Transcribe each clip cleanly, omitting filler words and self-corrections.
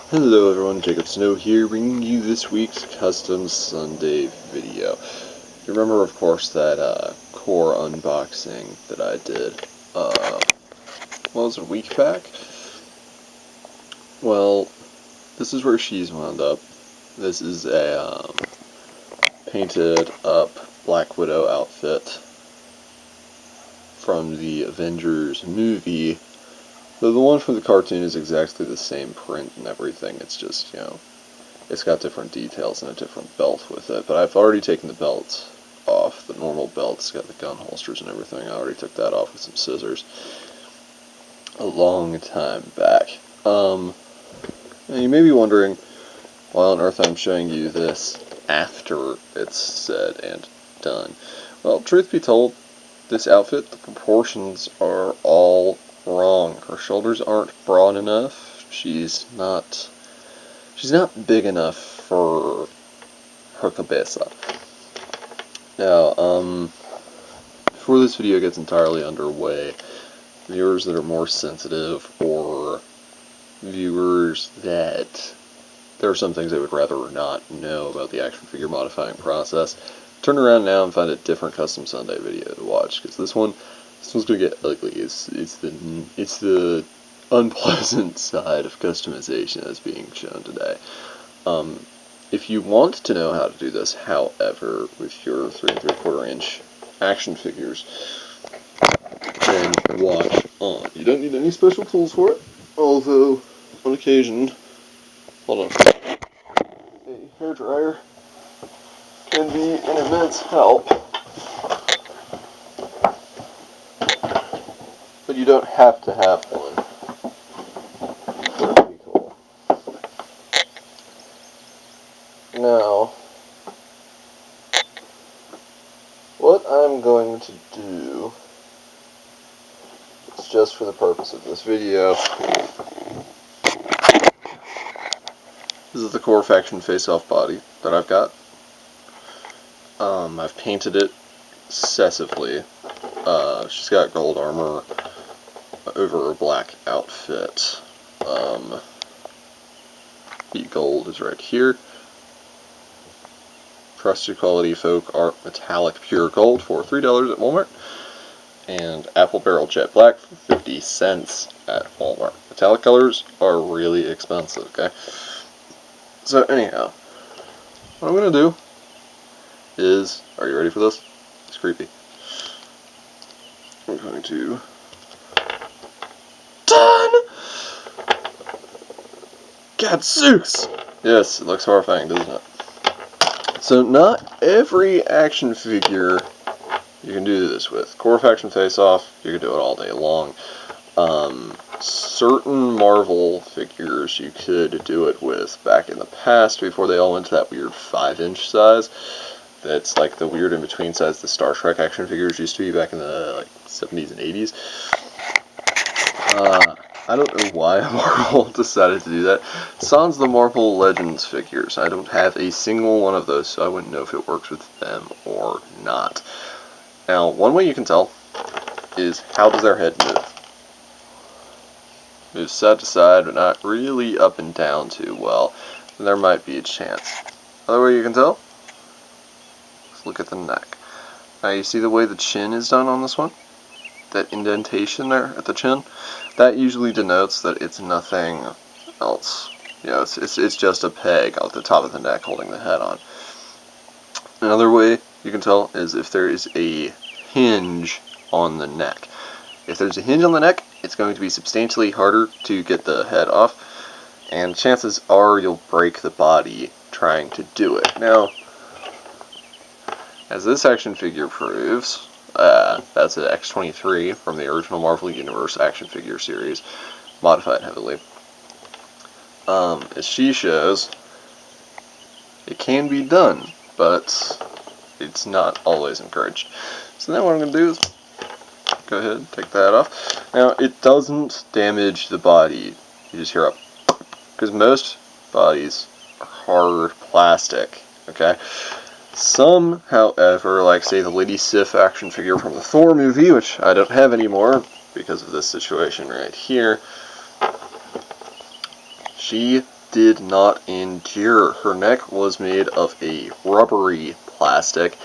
Hello everyone, Jacob Snow here, bringing you this week's Custom Sunday video. You remember, of course, that core unboxing that I did, what was it, a week back? Well, this is where she's wound up. This is a painted up Black Widow outfit from the Avengers movie. Though the one from the cartoon is exactly the same print and everything, it's just, it's got different details and a different belt with it. But I've already taken the belt off. The normal belt's got the gun holsters and everything. I already took that off with some scissors a long time back. And you may be wondering why on earth I'm showing you this after it's said and done. Well, truth be told, this outfit, the proportions are all wrong. Her shoulders aren't broad enough. She's not big enough for her cabeza. Now, before this video gets entirely underway, viewers that are more sensitive or viewers that there are some things they would rather not know about the action figure modifying process, turn around now and find a different Custom Sunday video to watch, because this one's gonna get ugly. It's the unpleasant side of customization that's being shown today. If you want to know how to do this, however, with your 3 3/4 inch action figures, then watch on. You don't need any special tools for it, although on occasion, hold on, a hairdryer can be an immense help. But you don't have to have one. That would be cool. Now, what I'm going to do is, just for the purpose of this video, this is the core faction face-off body that I've got. I've painted it excessively. She's got gold armor over a black outfit. The gold is right here. Trusted quality folk art metallic pure gold for $3 at Walmart. And apple barrel jet black for 50 cents at Walmart. Metallic colors are really expensive, okay? So anyhow, what I'm going to do is, are you ready for this? It's creepy. I'm going to... Done! Gadzooks! Yes, it looks horrifying, doesn't it? So not every action figure you can do this with. Core faction face-off, you can do it all day long. Certain Marvel figures you could do it with back in the past, before they all went to that weird 5-inch size. That's like the weird in-between size the Star Trek action figures used to be back in the 70s and 80s. I don't know why Marvel decided to do that. Sans the Marvel Legends figures. I don't have a single one of those, so I wouldn't know if it works with them or not. Now, one way you can tell is how does their head move. Moves side to side, but not really up and down too well. There might be a chance. Another way you can tell, let's look at the neck. Now you see the way the chin is done on this one? That indentation there at the chin? That usually denotes that it's nothing else. You know, it's just a peg at the top of the neck holding the head on. Another way you can tell is if there is a hinge on the neck. If there's a hinge on the neck, it's going to be substantially harder to get the head off, and chances are you'll break the body trying to do it. Now, as this action figure proves, that's an X-23 from the original Marvel Universe action figure series, modified heavily. As she shows, it can be done, but it's not always encouraged. So now what I'm going to do is go ahead and take that off. Now, it doesn't damage the body. You just hear a... because most bodies are hard plastic, okay? Some, however, like say the Lady Sif action figure from the Thor movie, which I don't have anymore because of this situation right here, she did not endure. Her neck was made of a rubbery plastic,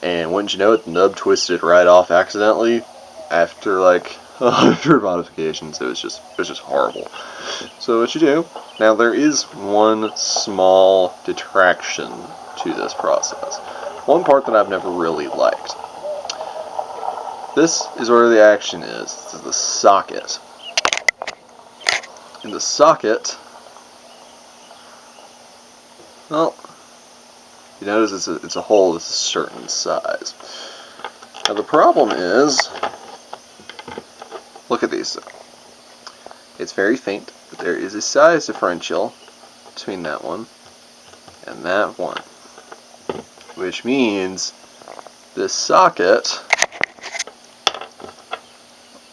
and wouldn't you know it, the nub twisted right off accidentally after like 100 modifications. It was just horrible. So what you do, now there is one small detraction to this process. One part that I've never really liked. This is where the action is. This is the socket. In the socket, well, you notice it's a hole that's a certain size. Now the problem is, look at these. It's very faint, but there is a size differential between that one and that one, which means this socket,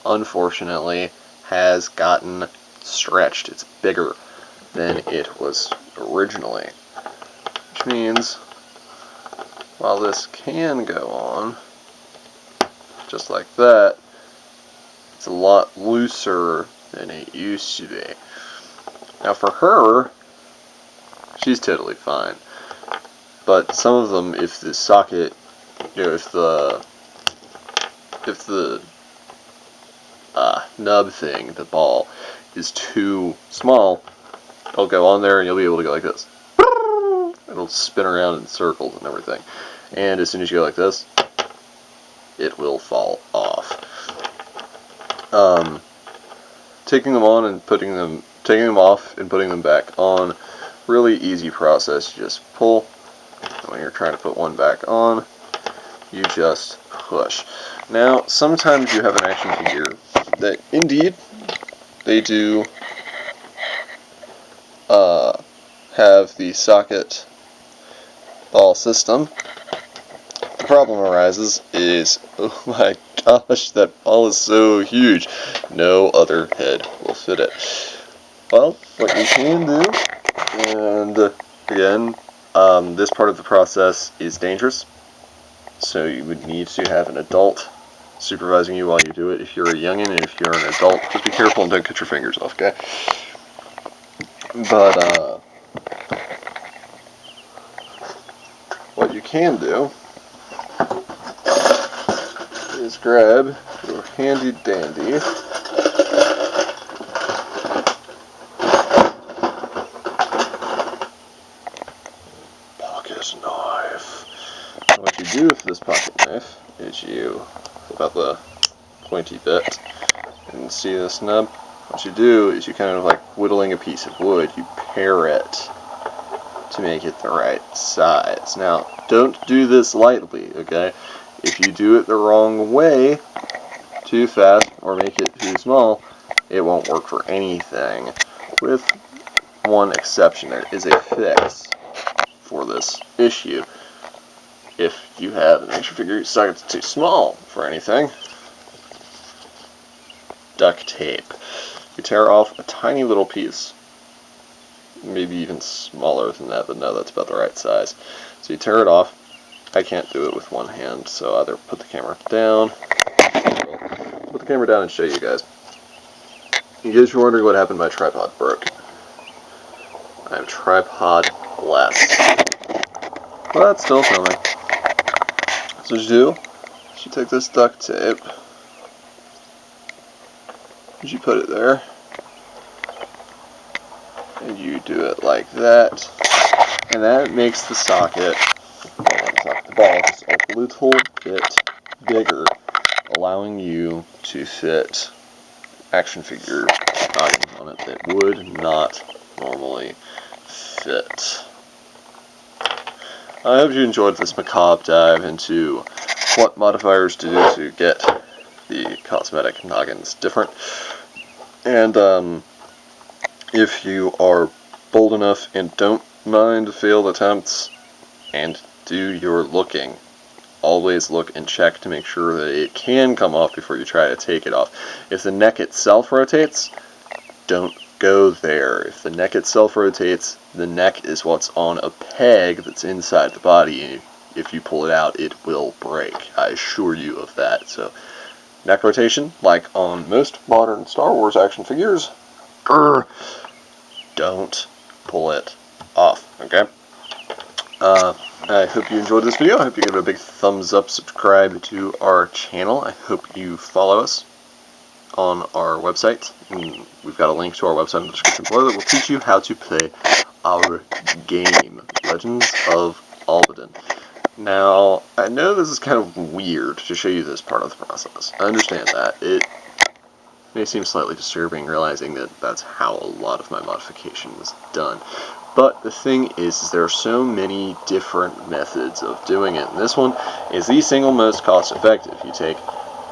unfortunately, has gotten stretched. It's bigger than it was originally, which means while this can go on just like that, it's a lot looser than it used to be. Now for her, she's totally fine, but some of them, if the socket, if the nub thing, the ball, is too small, it'll go on there and you'll be able to go like this. It'll spin around in circles and everything. And as soon as you go like this, it will fall off. Taking them on and taking them off and putting them back on, really easy process. You just pull, and when you're trying to put one back on, you just push. Now, sometimes you have an action figure that, indeed, they do have the socket ball system. The problem arises is, oh my gosh, that ball is so huge. No other head will fit it. Well, what you can do, and again, this part of the process is dangerous, so you would need to have an adult supervising you while you do it if you're a youngin', and if you're an adult, just be careful and don't cut your fingers off, okay? But, what you can do is grab your handy dandy pocket knife. And what you do with this pocket knife is you flip out the pointy bit and see this nub. What you do is you kind of like whittling a piece of wood, you pare it to make it the right size. Now, don't do this lightly, okay? If you do it the wrong way, too fast, or make it too small, it won't work for anything. With one exception, there is a fix for this issue. If you have an action figure that's too small for anything, duct tape. You tear off a tiny little piece, maybe even smaller than that, but no, that's about the right size. So you tear it off. I can't do it with one hand, so either put the camera down, put the camera down and show you guys. In case you're wondering what happened, my tripod broke. I'm tripod blessed. But it's still filming. So what you do is you take this duct tape, and you put it there, and you do it like that, and that makes the socket, the ball, just a little bit bigger, allowing you to fit action figure noggins on it that would not normally fit. I hope you enjoyed this macabre dive into what modifiers to do to get the cosmetic noggins different. And if you are bold enough and don't mind failed attempts and do your looking, always look and check to make sure that it can come off before you try to take it off. If the neck itself rotates, don't go there. If the neck itself rotates, the neck is what's on a peg that's inside the body, and if you pull it out, it will break. I assure you of that. So, neck rotation, like on most modern Star Wars action figures, don't pull it off, okay? I hope you enjoyed this video. I hope you give it a big thumbs up, subscribe to our channel. I hope you follow us on our website. And we've got a link to our website in the description below that will teach you how to play our game, Legends of Albaden. Now, I know this is kind of weird to show you this part of the process. I understand that. It may seem slightly disturbing realizing that that's how a lot of my modification was done. But the thing is there are so many different methods of doing it, and this one is the single most cost effective. You take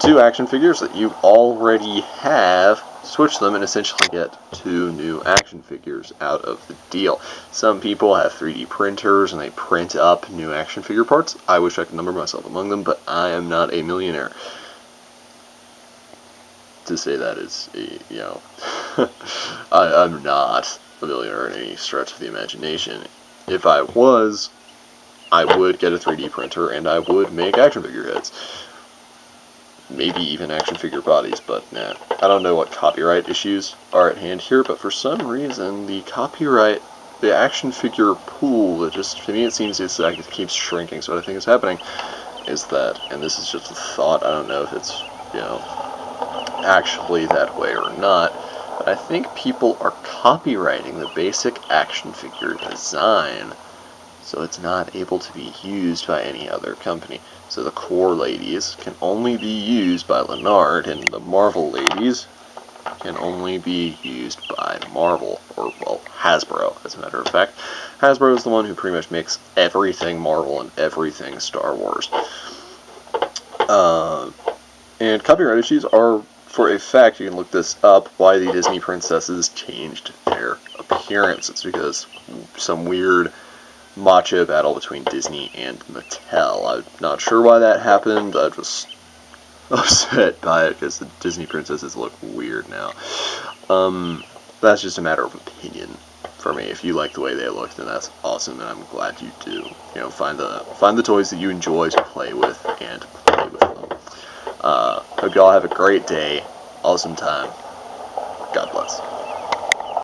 2 action figures that you already have, switch them, and essentially get 2 new action figures out of the deal. Some people have 3D printers and they print up new action figure parts. I wish I could number myself among them, but I am not a millionaire. To say that is, you know, I'm not a millionaire in any stretch of the imagination. If I was, I would get a 3D printer and I would make action figure heads. Maybe even action figure bodies, but nah. I don't know what copyright issues are at hand here, but for some reason the action figure pool, it just, to me it seems it keeps shrinking. So what I think is happening is that, and this is just a thought, I don't know if it's, you know, actually that way or not, but I think people are copyrighting the basic action figure design, so it's not able to be used by any other company. So the core ladies can only be used by Leonard, and the Marvel ladies can only be used by Marvel, or, well, Hasbro, as a matter of fact. Hasbro is the one who pretty much makes everything Marvel and everything Star Wars. And copyright issues are, for a fact, you can look this up, why the Disney princesses changed their appearance. It's because some weird macho battle between Disney and Mattel. I'm not sure why that happened. I was upset by it because the Disney princesses look weird now. That's just a matter of opinion for me. If you like the way they look, then that's awesome, and I'm glad you do. You know, find the toys that you enjoy to play with and play with them. Hope y'all have a great day, awesome time. God bless.